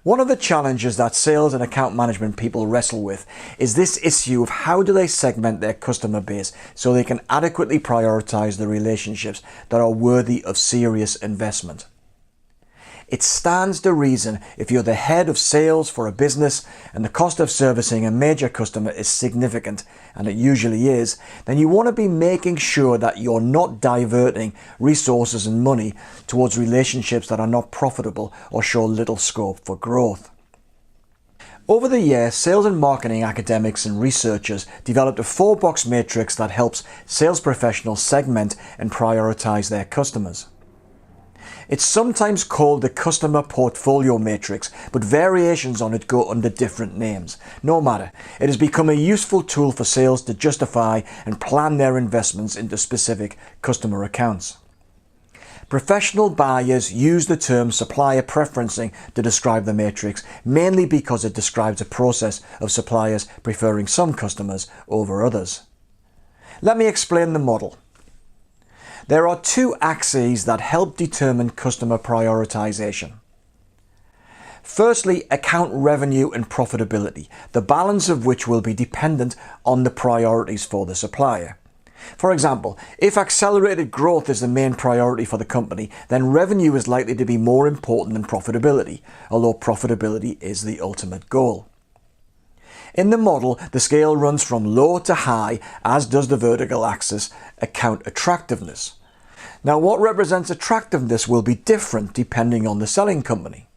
One of the challenges that sales and account management people wrestle with is this issue of how do they segment their customer base so they can adequately prioritize the relationships that are worthy of serious investment. It stands to reason if you're the head of sales for a business and the cost of servicing a major customer is significant, and it usually is, then you want to be making sure that you're not diverting resources and money towards relationships that are not profitable or show little scope for growth. Over the years, sales and marketing academics and researchers developed a 4-box matrix that helps sales professionals segment and prioritize their customers. It's sometimes called the Customer Portfolio Matrix, but variations on it go under different names. No matter, it has become a useful tool for sales to justify and plan their investments into specific customer accounts. Professional buyers use the term supplier preferencing to describe the matrix, mainly because it describes a process of suppliers preferring some customers over others. Let me explain the model. There are 2 axes that help determine customer prioritization. Firstly, account revenue and profitability, the balance of which will be dependent on the priorities for the supplier. For example, if accelerated growth is the main priority for the company, then revenue is likely to be more important than profitability, although profitability is the ultimate goal. In the model, the scale runs from low to high, as does the vertical axis, account attractiveness. Now, what represents attractiveness will be different depending on the selling company.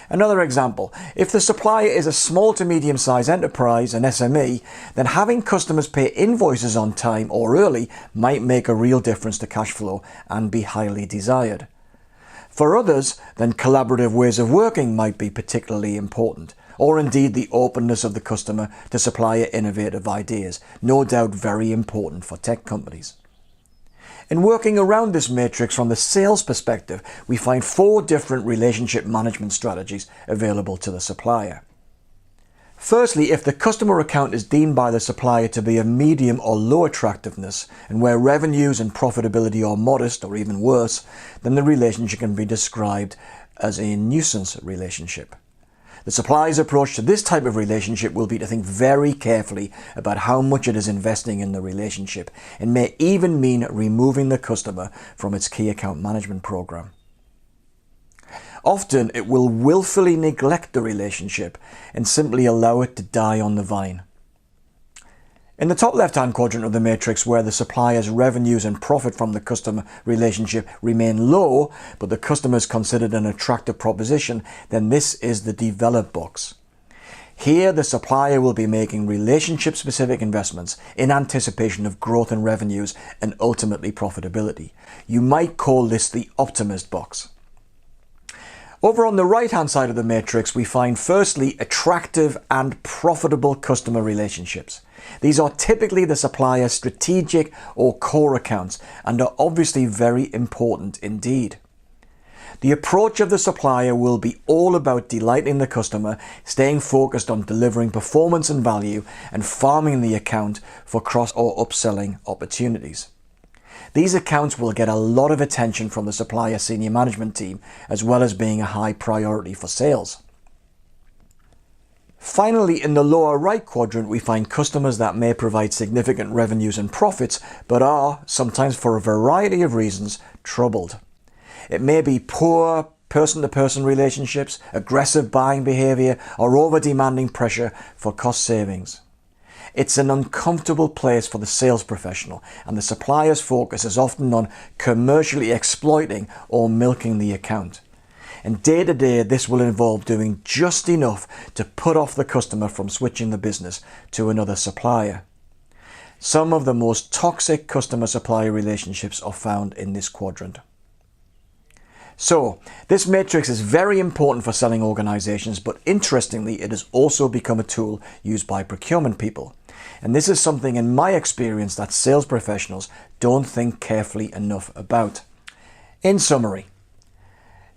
Another example, if the supplier is a small to medium-sized enterprise, an SME, then having customers pay invoices on time or early might make a real difference to cash flow and be highly desired. For others, then collaborative ways of working might be particularly important, or indeed the openness of the customer to supplier innovative ideas, no doubt very important for tech companies. In working around this matrix from the sales perspective, we find 4 different relationship management strategies available to the supplier. Firstly, if the customer account is deemed by the supplier to be of medium or low attractiveness, and where revenues and profitability are modest or even worse, then the relationship can be described as a nuisance relationship. The supplier's approach to this type of relationship will be to think very carefully about how much it is investing in the relationship, and may even mean removing the customer from its key account management program. Often it will willfully neglect the relationship and simply allow it to die on the vine. In the top left-hand quadrant of the matrix, where the supplier's revenues and profit from the customer relationship remain low, but the customer is considered an attractive proposition, then this is the develop box. Here, the supplier will be making relationship-specific investments in anticipation of growth in revenues and ultimately profitability. You might call this the optimist box. Over on the right-hand side of the matrix, we find firstly attractive and profitable customer relationships. These are typically the supplier's strategic or core accounts and are obviously very important indeed. The approach of the supplier will be all about delighting the customer, staying focused on delivering performance and value, and farming the account for cross or upselling opportunities. These accounts will get a lot of attention from the supplier senior management team, as well as being a high priority for sales. Finally, in the lower right quadrant, we find customers that may provide significant revenues and profits, but are, sometimes for a variety of reasons, troubled. It may be poor person-to-person relationships, aggressive buying behavior, or over-demanding pressure for cost savings. It's an uncomfortable place for the sales professional, and the supplier's focus is often on commercially exploiting or milking the account. And day to day, this will involve doing just enough to put off the customer from switching the business to another supplier. Some of the most toxic customer-supplier relationships are found in this quadrant. So, this matrix is very important for selling organizations, but interestingly, it has also become a tool used by procurement people. And this is something in my experience that sales professionals don't think carefully enough about. In summary,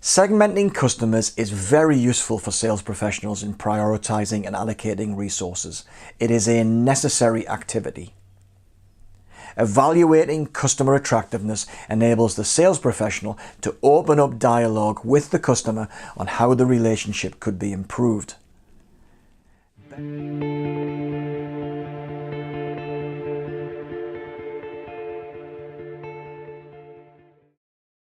segmenting customers is very useful for sales professionals in prioritizing and allocating resources. It is a necessary activity. Evaluating customer attractiveness enables the sales professional to open up dialogue with the customer on how the relationship could be improved.